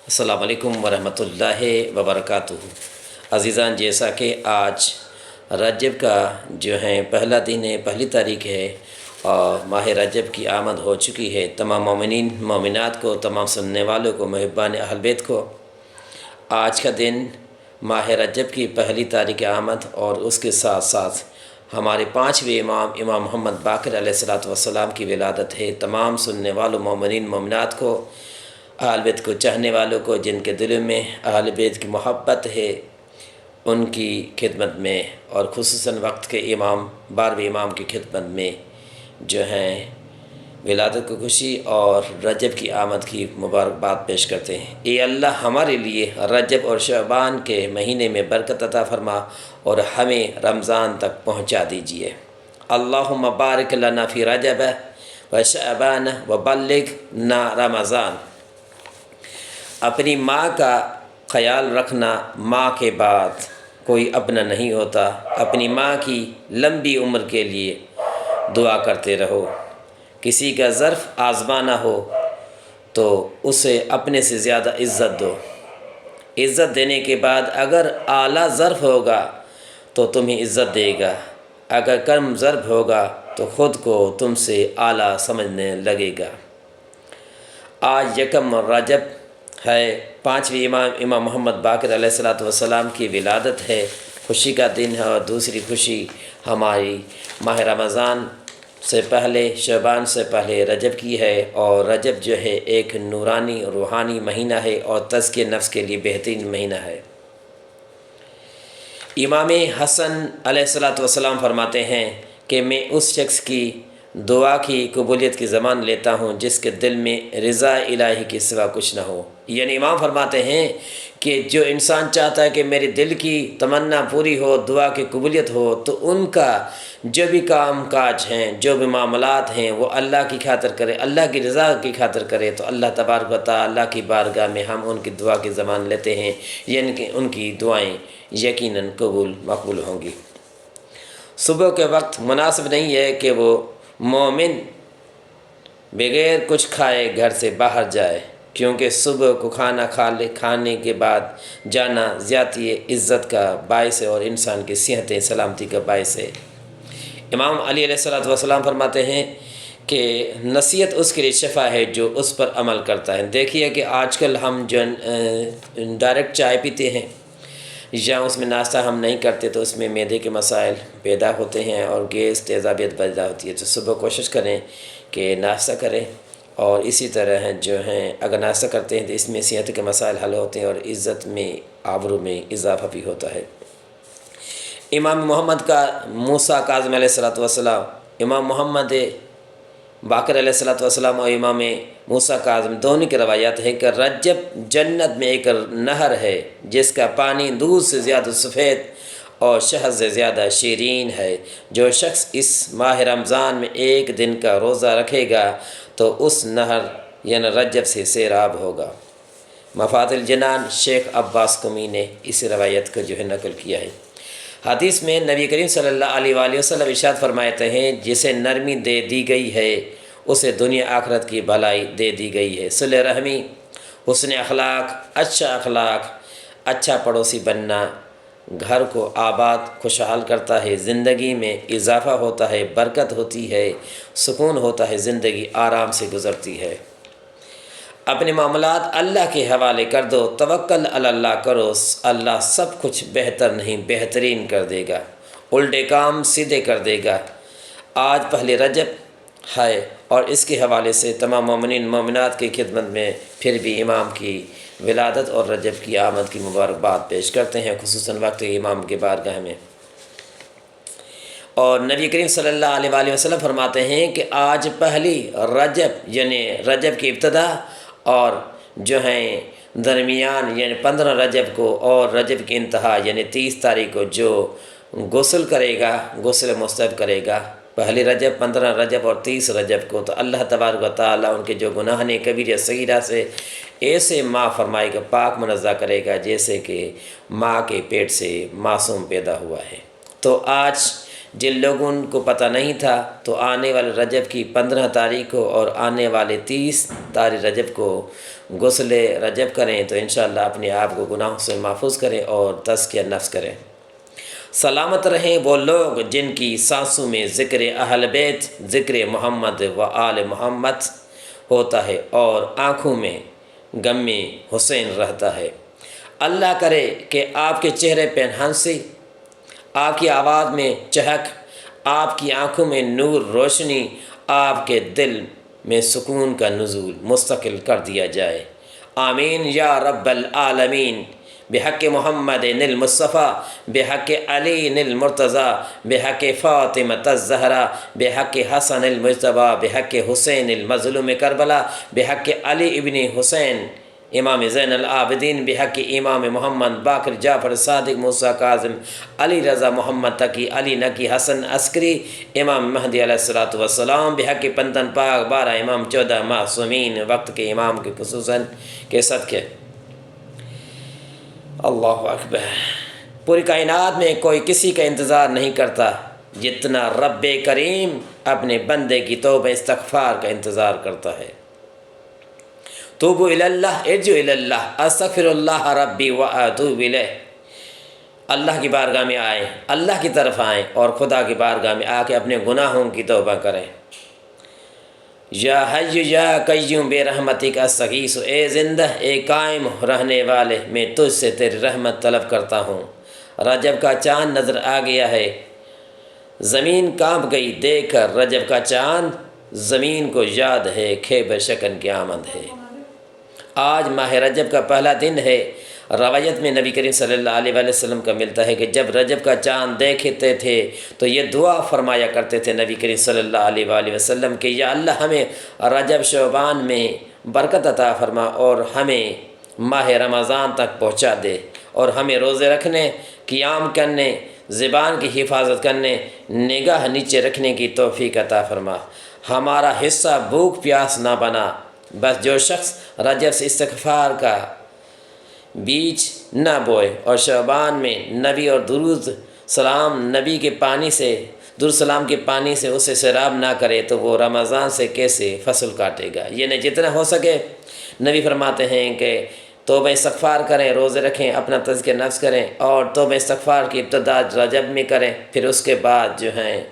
السلام علیکم ورحمۃ اللہ وبرکاتہ۔ عزیزان، جیسا کہ آج رجب کا پہلا دن ہے، پہلی تاریخ ہے اور ماہ رجب کی آمد ہو چکی ہے۔ تمام مومنین مومنات کو، تمام سننے والوں کو، محبان اہل بیت کو آج کا دن ماہ رجب کی پہلی تاریخ آمد اور اس کے ساتھ ساتھ ہمارے پانچویں امام محمد باقر علیہ السلام کی ولادت ہے۔ تمام سننے والوں مومنین مومنات کو، اہل بیت کو چاہنے والوں کو، جن کے دلوں میں اہل بیت کی محبت ہے، ان کی خدمت میں اور خصوصاً وقت کے امام 12ویں امام کی خدمت میں ولادت کو خوشی اور رجب کی آمد کی مبارکباد پیش کرتے ہیں۔ اے اللہ، ہمارے لیے رجب اور شعبان کے مہینے میں برکت عطا فرما اور ہمیں رمضان تک پہنچا دیجیے۔ اللہم بارک لنا فی رجب و شعبان و بلغنا رمضان۔ اپنی ماں کا خیال رکھنا، ماں کے بعد کوئی اپنا نہیں ہوتا۔ اپنی ماں کی لمبی عمر کے لیے دعا کرتے رہو۔ کسی کا ظرف آزمانا ہو تو اسے اپنے سے زیادہ عزت دو۔ عزت دینے کے بعد اگر اعلیٰ ظرف ہوگا تو تمہیں عزت دے گا، اگر کم ظرف ہوگا تو خود کو تم سے اعلیٰ سمجھنے لگے گا۔ آج یکم رجب ہے، پانچویں امام محمد باقر علیہ السلام کی ولادت ہے، خوشی کا دن ہے۔ اور دوسری خوشی ہماری ماہ رمضان سے پہلے، شعبان سے پہلے رجب کی ہے، اور رجب ایک نورانی روحانی مہینہ ہے اور تزکیہ نفس کے لیے بہترین مہینہ ہے۔ امام حسن علیہ السلام فرماتے ہیں کہ میں اس شخص کی دعا کی قبولیت کی ضمان لیتا ہوں جس کے دل میں رضا الہی کے سوا کچھ نہ ہو۔ یعنی امام فرماتے ہیں کہ جو انسان چاہتا ہے کہ میرے دل کی تمنا پوری ہو، دعا کی قبولیت ہو، تو ان کا جو بھی کام کاج ہیں، جو بھی معاملات ہیں، وہ اللہ کی خاطر کرے، اللہ کی رضا کی خاطر کرے، تو اللہ تبارک و تعالیٰ کی بارگاہ میں ہم ان کی دعا کی ضمان لیتے ہیں، یعنی کہ ان کی دعائیں یقیناً مقبول ہوں گی۔ صبح کے وقت مناسب نہیں ہے کہ وہ مومن بغیر کچھ کھائے گھر سے باہر جائے، کیونکہ صبح کو کھانے کے بعد جانا زیادتی عزت کا باعث ہے اور انسان کی صحت سلامتی کا باعث ہے۔ امام علی علیہ السلام فرماتے ہیں کہ نصیحت اس کے لیے شفا ہے جو اس پر عمل کرتا ہے۔ دیکھیے کہ آج کل ہم جو ڈائریکٹ چائے پیتے ہیں یا اس میں ناشتہ ہم نہیں کرتے تو اس میں معدے کے مسائل پیدا ہوتے ہیں اور گیس تیزابیت پیدا ہوتی ہے۔ تو صبح کوشش کریں کہ ناشتہ کریں، اور اسی طرح اگر ناشتہ کرتے ہیں تو اس میں صحت کے مسائل حل ہوتے ہیں اور عزت میں، آبرو میں اضافہ بھی ہوتا ہے۔ امام محمد کا موسیٰ کاظم علیہ السلام، امام محمد باقر علیہ السلام اور امام موسیٰ کاظم دونوں کی روایات ہے کہ رجب جنت میں ایک نہر ہے جس کا پانی دودھ سے زیادہ سفید اور شہد سے زیادہ شیرین ہے۔ جو شخص اس ماہ رمضان میں ایک دن کا روزہ رکھے گا تو اس نہر یعنی رجب سے سیراب ہوگا۔ مفاد الجنان شیخ عباس قمی نے اس روایت کو نقل کیا ہے۔ حدیث میں نبی کریم صلی اللہ علیہ وآلہ وسلم ارشاد فرماتے ہیں، جسے نرمی دے دی گئی ہے اسے دنیا آخرت کی بھلائی دے دی گئی ہے۔ صلہ رحمی، حسن اخلاق، اچھا پڑوسی بننا گھر کو آباد خوشحال کرتا ہے، زندگی میں اضافہ ہوتا ہے، برکت ہوتی ہے، سکون ہوتا ہے، زندگی آرام سے گزرتی ہے۔ اپنے معاملات اللہ کے حوالے کر دو، توکل علی اللہ کرو، اللہ سب کچھ بہتر نہیں بہترین کر دے گا، الٹے کام سیدھے کر دے گا۔ آج پہلے رجب ہے اور اس کے حوالے سے تمام مومنین مومنات کی خدمت میں پھر بھی امام کی ولادت اور رجب کی آمد کی مبارکباد پیش کرتے ہیں، خصوصاً وقت امام کے بارگاہ میں۔ اور نبی کریم صلی اللہ علیہ وآلہ وسلم فرماتے ہیں کہ آج پہلی رجب یعنی رجب کی ابتدا اور درمیان یعنی 15 رجب کو اور رجب کی انتہا یعنی 30 تاریخ کو جو غسل کرے گا، غسل مستحب کرے گا، پہلی رجب، 15 رجب اور 30 رجب کو، تو اللہ تبارک و تعالیٰ ان کے جو گناہ کبیرہ صغیرہ سے ایسے معاف فرمائے گا، پاک منزہ کرے گا جیسے کہ ماں کے پیٹ سے معصوم پیدا ہوا ہے۔ تو آج جن لوگوں کو پتہ نہیں تھا تو آنے والے رجب کی 15 تاریخ کو اور آنے والے 30 تاریخ رجب کو غسل رجب کریں تو انشاءاللہ اپنے آپ کو گناہوں سے محفوظ کریں اور تزکیہ نفس کریں۔ سلامت رہیں وہ لوگ جن کی سانسوں میں ذکر اہل بیت، ذکر محمد و آل محمد ہوتا ہے اور آنکھوں میں غم حسین رہتا ہے۔ اللہ کرے کہ آپ کے چہرے پہ ہنسی، آپ کی آواز میں چہک، آپ کی آنکھوں میں نور روشنی، آپ کے دل میں سکون کا نزول مستقل کر دیا جائے۔ آمین یا رب العالمین۔ بحق محمد المصطفیٰ، بحق علی المرتضیٰ، بحق فاطمۃ الزہرا، بحق حسن المجتبیٰ، بحق حسین المظلوم کربلا، بحق علی ابن حسین امام زین العابدین، بحق امام محمد باقر جعفر صادق موسیٰ کاظم علی رضا محمد تقی علی نقی حسن عسکری امام مہدی علیہ السلام، بحق پنتن پاک 12 امام 14 معصومین وقت کے امام کے خصوصاً کے صدقے۔ اللہ اکبر۔ پوری کائنات میں کوئی کسی کا انتظار نہیں کرتا جتنا رب کریم اپنے بندے کی توبہ استغفار کا انتظار کرتا ہے۔ توبوا الی اللہ، ارجعوا الی اللہ، استغفر اللہ ربی واتوب الیہ۔ اللہ کی بارگاہ میں آئیں، اللہ کی طرف آئیں اور خدا کی بارگاہ میں آ کے اپنے گناہوں کی توبہ کریں۔ یا حی یا قیوم بے رحمتک استغیث، اے زندہ اے قائم رہنے والے میں تجھ سے تیری رحمت طلب کرتا ہوں۔ رجب کا چاند نظر آ گیا ہے، زمین کانپ گئی دیکھ کر رجب کا چاند، زمین کو یاد ہے خیبر شکن کی آمد ہے۔ آج ماہ رجب کا پہلا دن ہے۔ روایت میں نبی کریم صلی اللہ علیہ وآلہ وسلم کا ملتا ہے کہ جب رجب کا چاند دیکھتے تھے تو یہ دعا فرمایا کرتے تھے نبی کریم صلی اللہ علیہ وآلہ وسلم کہ یا اللہ ہمیں رجب شعبان میں برکت عطا فرما اور ہمیں ماہ رمضان تک پہنچا دے، اور ہمیں روزے رکھنے، قیام کرنے، زبان کی حفاظت کرنے، نگاہ نیچے رکھنے کی توفیق عطا فرما۔ ہمارا حصہ بھوک پیاس نہ بنا۔ بس جو شخص رجب سے استغفار کا بیج نہ بوئے اور شعبان میں نبی اور درود سلام نبی کے پانی سے، درود سلام کے پانی سے اسے سیراب نہ کرے تو وہ رمضان سے کیسے فصل کاٹے گا؟ یعنی جتنا ہو سکے نبی فرماتے ہیں کہ توبہ استغفار کریں، روزے رکھیں، اپنا تزکیہ نفس کریں، اور توبہ استغفار کی ابتدا رجب میں کریں، پھر اس کے بعد جو ہیں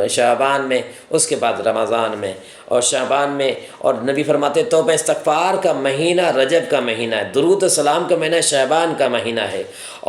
شعبان میں، اس کے بعد رمضان میں اور شعبان میں۔ اور نبی فرماتے توبہ استغفار کا مہینہ رجب کا مہینہ ہے، درود السلام کا مہینہ شعبان کا مہینہ ہے،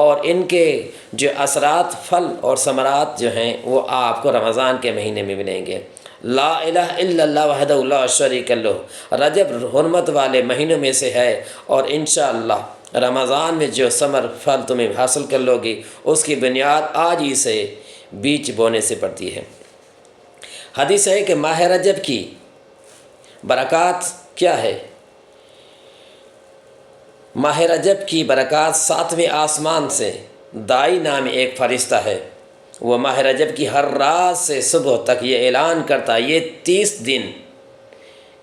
اور ان کے جو اثرات پھل اور ثمرات جو ہیں وہ آپ کو رمضان کے مہینے میں ملیں گے۔ لا الہ الا اللہ وحدہ لا شریک لہ، رجب حرمت والے مہینوں میں سے ہے، اور انشاءاللہ رمضان میں جو ثمر پھل تمہیں حاصل کر لو گی اس کی بنیاد آج ہی سے بیج بونے سے پڑتی ہے۔ حدیث ہے کہ ماہ رجب کی برکات کیا ہے؟ ماہ رجب کی برکات 7ویں آسمان سے دائی نام ایک فرشتہ ہے، وہ ماہ رجب کی ہر رات سے صبح تک یہ اعلان کرتا ہے، یہ 30 دن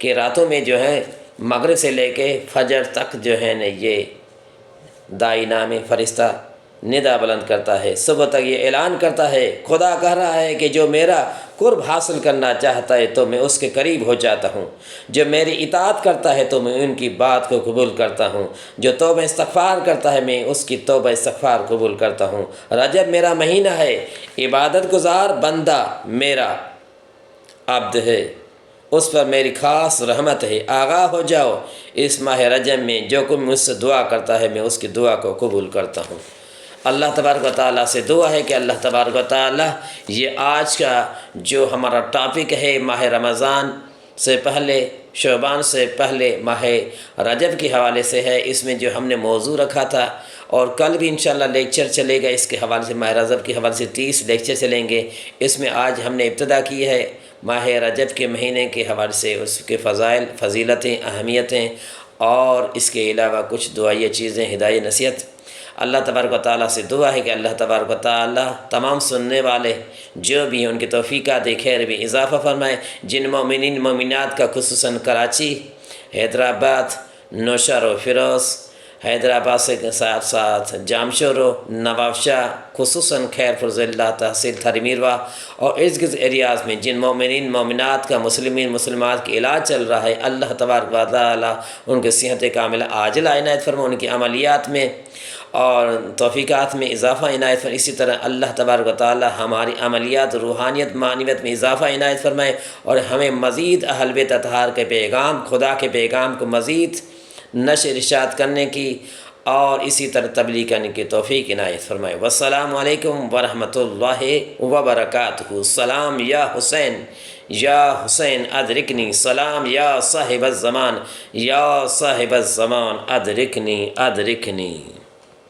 کے راتوں میں جو ہے مغرب سے لے کے فجر تک جو ہے نا یہ دائی نام فرشتہ ندا بلند کرتا ہے، صبح تک یہ اعلان کرتا ہے، خدا کہہ رہا ہے کہ جو میرا قرب حاصل کرنا چاہتا ہے تو میں اس کے قریب ہو جاتا ہوں، جو میری اطاعت کرتا ہے تو میں ان کی بات کو قبول کرتا ہوں، جو توبہ استغفار کرتا ہے میں اس کی توبہ استغفار قبول کرتا ہوں۔ رجب میرا مہینہ ہے، عبادت گزار بندہ میرا عبد ہے، اس پر میری خاص رحمت ہے، آگاہ ہو جاؤ اس ماہ رجب میں جو کوئی مجھ سے دعا کرتا ہے میں اس کی دعا کو قبول کرتا ہوں۔ اللہ تبارک و تعالیٰ سے دعا ہے کہ اللہ تبارک و تعالیٰ یہ آج کا جو ہمارا ٹاپک ہے ماہ رمضان سے پہلے، شعبان سے پہلے ماہ رجب کے حوالے سے ہے، اس میں جو ہم نے موضوع رکھا تھا، اور کل بھی انشاءاللہ لیکچر چلے گا اس کے حوالے سے، ماہ رجب کے حوالے سے 30 لیکچر چلیں گے۔ اس میں آج ہم نے ابتدا کی ہے ماہ رجب کے مہینے کے حوالے سے، اس کے فضائل، فضیلتیں، اہمیتیں، اور اس کے علاوہ کچھ دعائیہ چیزیں، ہدایت نصیحت۔ اللہ تبارک و تعالیٰ سے دعا ہے کہ اللہ تبارک و تعالیٰ تمام سننے والے جو بھی ہیں ان کی توفیقات خیر بھی اضافہ فرمائے، جن مومنین مومنات کا خصوصاً کراچی، حیدرآباد، نوشہر و فیروز، حیدرآباد سے کے ساتھ ساتھ جامشورو، نواب شاہ، خصوصاً خیر پور ضلع تحصیل تھرمیروا اور ارد گرد ایریاز میں جن مومنین مومنات کا مسلمین مسلمات کی علاج چل رہا ہے، اللہ تبارک و تعالی ان کے صحت کاملہ عاجل عنایت فرما، ان کی عملیات میں اور توفیقات میں اضافہ عنایت فرمائے۔ اسی طرح اللہ تبارک و تعالی ہماری عملیات روحانیت معنویت میں اضافہ عنایت فرمائے اور ہمیں مزید اہل بیت اطہار کے پیغام، خدا کے پیغام کو مزید نشر ارشاد کرنے کی اور اسی طرح تبلیغ کرنے کی توفیق عنایت فرمائے۔ والسلام علیکم ورحمۃ اللہ وبرکاتہ۔ سلام یا حسین ادرکنی، سلام یا صاحب الزمان، یا صاحب الزمان ادرکنی۔